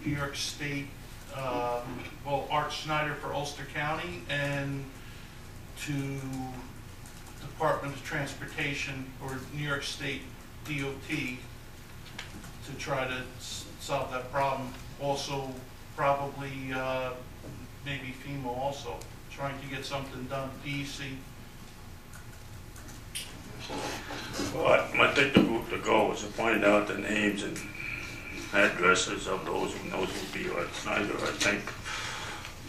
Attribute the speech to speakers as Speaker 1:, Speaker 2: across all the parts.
Speaker 1: New York State, well, Art Schneider for Ulster County, and to Department of Transportation or New York State DOT to try to solve that problem. Also, probably maybe FEMA also, trying to get something done, DEC.
Speaker 2: Well, I think the route to go is to find out the names and addresses of those who knows would be Art Snyder. I think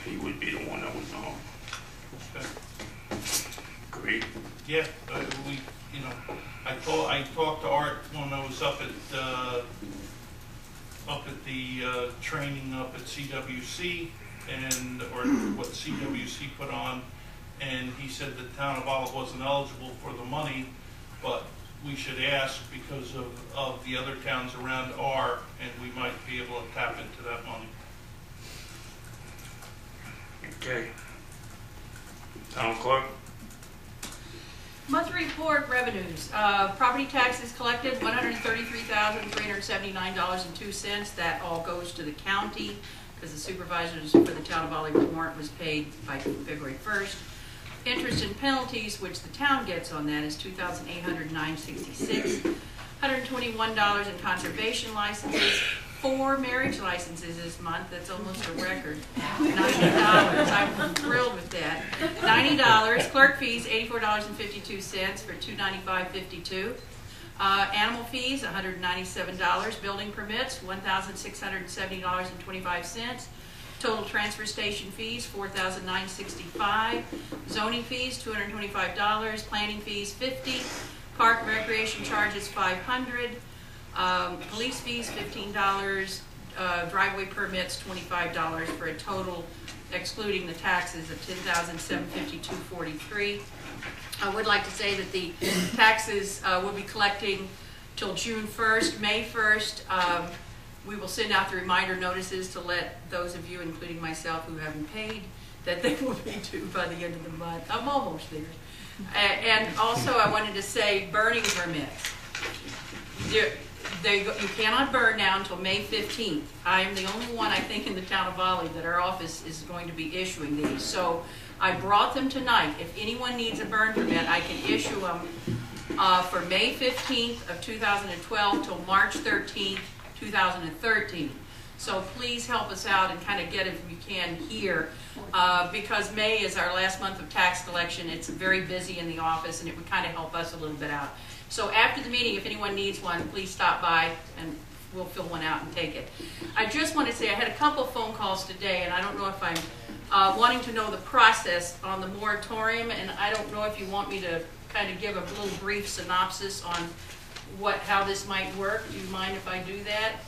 Speaker 2: he would be the one that would know.
Speaker 1: Okay.
Speaker 2: Agreed?
Speaker 1: Yeah, I talked to Art when I was up at the training up at CWC, or what CWC put on, and he said the town of Olive wasn't eligible for the money, but we should ask because of the other towns around are, and we might be able to tap into that money.
Speaker 2: Okay. Town clerk?
Speaker 3: Monthly report revenues. Property taxes collected, $133,379.02. That all goes to the county because the supervisors for the town of Olive warrant was paid by February 1st. Interest and penalties, which the town gets on that, is $2,809.66. $121 in conservation licenses. 4 marriage licenses this month. That's almost a record. $90. I'm thrilled with that. $90. Clerk fees, $84.52 for $295.52. Animal fees, $197. Building permits, $1,670.25. Total transfer station fees, $4,965. Zoning fees, $225. Planning fees, $50. Park recreation charges, $500. Police fees, $15. Driveway permits, $25, for a total, excluding the taxes, of $10,752.43. I would like to say that the taxes will be collecting till June 1st. May 1st, we will send out the reminder notices to let those of you, including myself, who haven't paid, that they will be due by the end of the month. I'm almost there. And also, I wanted to say burning permits. You cannot burn now until May 15th. I am the only one, I think, in the town of Olive that our office is going to be issuing these. So I brought them tonight. If anyone needs a burn permit, I can issue them for May 15th of 2012 till March 13th, 2013. So please help us out and kind of get, if you can, here, because May is our last month of tax collection. It's very busy in the office, and it would kind of help us a little bit out. So after the meeting, if anyone needs one, please stop by and we'll fill one out and take it. I just want to say I had a couple of phone calls today, and I don't know if I'm wanting to know the process on the moratorium, and I don't know if you want me to kind of give a little brief synopsis on how this might work. Do you mind if I do that?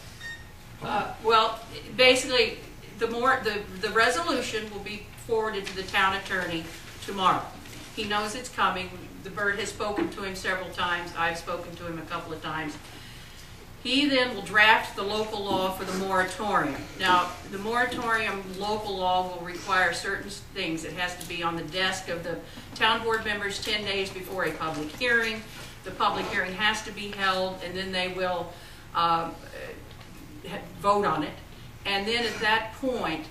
Speaker 3: Well, basically, the resolution will be forwarded to the town attorney tomorrow. He knows it's coming. The Bird has spoken to him several times. I've spoken to him a couple of times. He then will draft the local law for the moratorium. Now, the moratorium local law will require certain things. It has to be on the desk of the town board members 10 days before a public hearing. The public hearing has to be held, and then they will vote on it. And then at that point,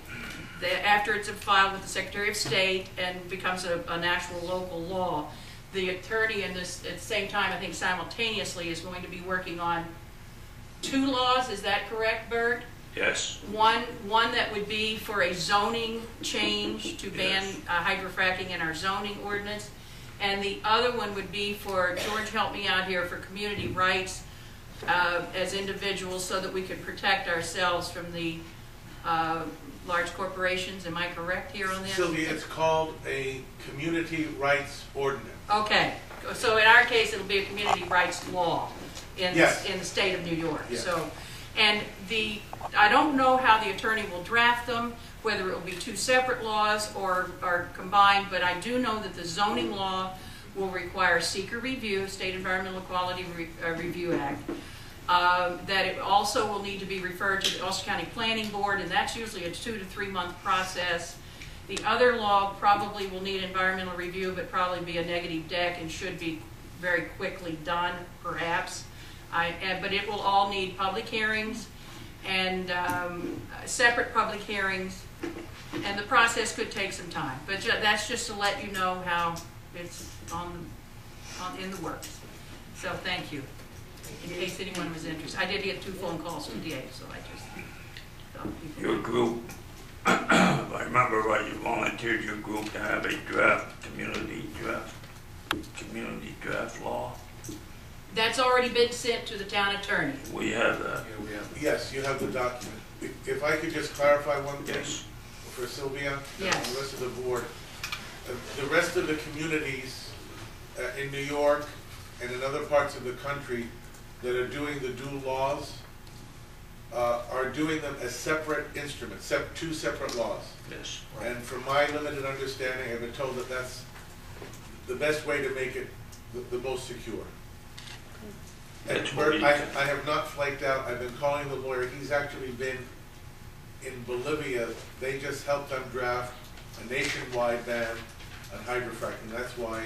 Speaker 3: after it's filed with the Secretary of State and becomes an actual local law, the attorney at the same time, I think simultaneously, is going to be working on 2 laws. Is that correct, Bert?
Speaker 2: Yes.
Speaker 3: One that would be for a zoning change to ban hydrofracking in our zoning ordinance. And the other one would be for, George, help me out here, for community rights as individuals, so that we could protect ourselves from the large corporations. Am I correct here on that?
Speaker 4: Sylvia, it's called a community rights ordinance.
Speaker 3: Okay, so in our case, it'll be a community rights law in the state of New York.
Speaker 4: Yes.
Speaker 3: So, and I don't know how the attorney will draft them, whether it will be 2 separate laws or combined, but I do know that the zoning law will require seeker review, State Environmental Quality Review Act. That it also will need to be referred to the Ulster County Planning Board, and that's usually a 2 to 3 month process. The other law probably will need environmental review, but probably be a negative deck and should be very quickly done, perhaps. But it will all need public hearings, and separate public hearings, and the process could take some time. But that's just to let you know how it's in the works. So thank you, in case anyone was interested. I did get 2 phone calls today, so I just thought people...
Speaker 2: Your group, if I remember right, you volunteered your group to have a community draft law.
Speaker 3: That's already been sent to the town attorney.
Speaker 2: We have that.
Speaker 4: Yes, you have the document. If I could just clarify one thing
Speaker 2: Yes.
Speaker 4: for Sylvia and
Speaker 3: Yes.
Speaker 4: the rest of the board. The rest of the communities in New York and in other parts of the country that are doing the dual laws are doing them as separate instruments, 2 separate laws.
Speaker 2: Yes.
Speaker 4: And from my limited understanding, I've been told that that's the best way to make it the most secure. And
Speaker 2: That's what
Speaker 4: Bert,
Speaker 2: we-
Speaker 4: I have not flaked out. I've been calling the lawyer. He's actually been in Bolivia. They just helped them draft a nationwide ban on hydrofracking. That's why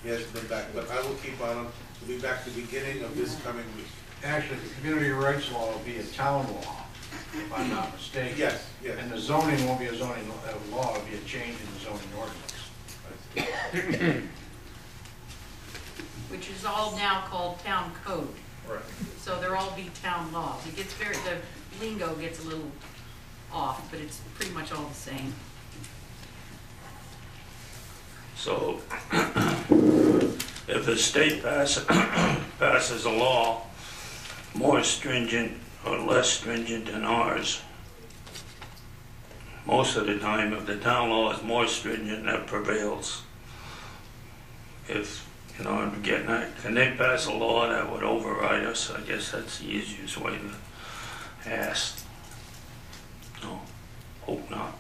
Speaker 4: he hasn't been back. But I will keep on him. He'll be back the beginning of this coming week.
Speaker 5: Actually, the community rights law will be a town law, if I'm not mistaken.
Speaker 4: Yes, yes.
Speaker 5: And the zoning won't be a zoning law, it'll be a change in the zoning ordinance.
Speaker 3: Which is all now called town code.
Speaker 4: Right.
Speaker 3: So they'll all be town laws. It gets the lingo gets a little off, but it's pretty much all the same.
Speaker 2: So, if the state passes a law more stringent or less stringent than ours, most of the time, if the town law is more stringent, that prevails. If, I'm getting that, can they pass a law that would override us? I guess that's the easiest way to ask. No, hope not.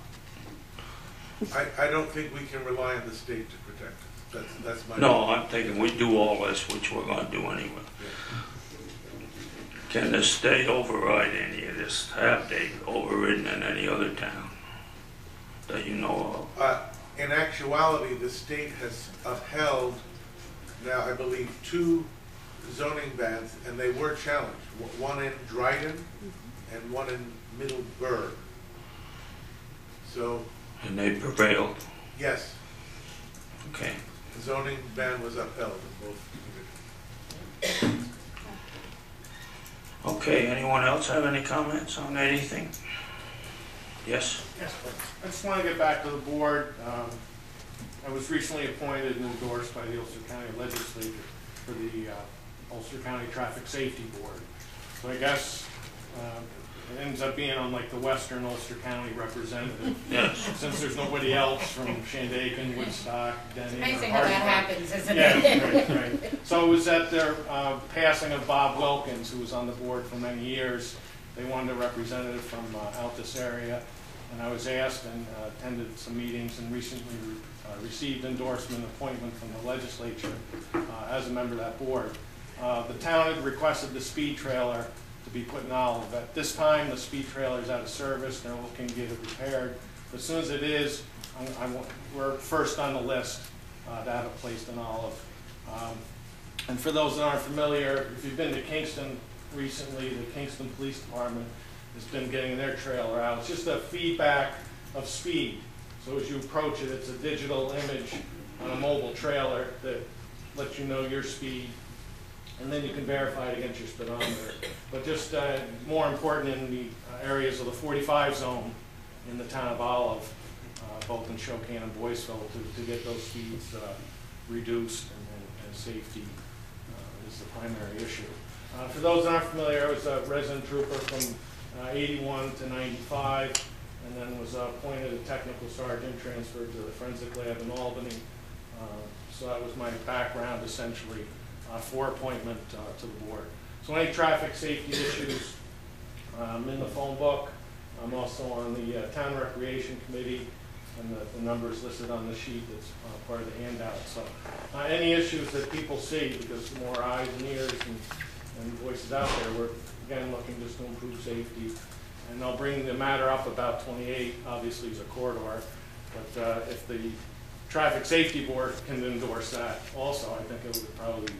Speaker 4: I don't think we can rely on the state to protect us. That's my...
Speaker 2: No, I'm thinking we do all this, which we're gonna do anyway. Can the state override any of this? Have they overridden in any other town that you know of?
Speaker 4: In actuality, the state has upheld now, I believe, 2 zoning bans, and they were challenged. One in Dryden and one in Middleburg. So,
Speaker 2: And they prevailed?
Speaker 4: yes,
Speaker 2: Okay.
Speaker 4: the zoning ban was upheld in both communities.
Speaker 2: Okay, anyone else have any comments on anything? Yes?
Speaker 6: Yes, I just want to get back to the board. I was recently appointed and endorsed by the Ulster County Legislature for the Ulster County Traffic Safety Board. So I guess it ends up being on like the Western Ulster County representative,
Speaker 2: Yes.
Speaker 6: since there's nobody else from Shandaken, Woodstock, Denny.
Speaker 7: Amazing
Speaker 6: or
Speaker 7: how that
Speaker 6: Hartford.
Speaker 7: happens, isn't
Speaker 6: Yeah,
Speaker 7: it?
Speaker 6: right. So it was at their passing of Bob Wilkins, who was on the board for many years. They wanted a representative from out this area, and I was asked and attended some meetings and recently received endorsement appointment from the legislature as a member of that board. The town had requested the speed trailer to be put in Olive. At this time, the speed trailer is out of service. They're looking to get it repaired. As soon as it is, we're first on the list to have it placed in Olive. And for those that aren't familiar, if you've been to Kingston recently, the Kingston Police Department has been getting their trailer out. It's just a feedback of speed. So as you approach it, it's a digital image on a mobile trailer that lets you know your speed, and then you can verify it against your speedometer. But just more important in the areas of the 45 zone in the town of Olive, both in Spokane and Boyceville, to get those speeds reduced, and safety is the primary issue. For those that aren't familiar, I was a resident trooper from 81 to 95, and then was appointed a technical sergeant, transferred to the forensic lab in Albany. So that was my background, essentially, for appointment to the board. So any traffic safety issues, I'm in the phone book. I'm also on the Town Recreation Committee, and the numbers listed on the sheet that's part of the handout. So any issues that people see, because more eyes and ears and voices out there, we're again looking just to improve safety. And I'll bring the matter up about 28, obviously is a corridor, but if the Traffic Safety Board can endorse that also, I think it would probably be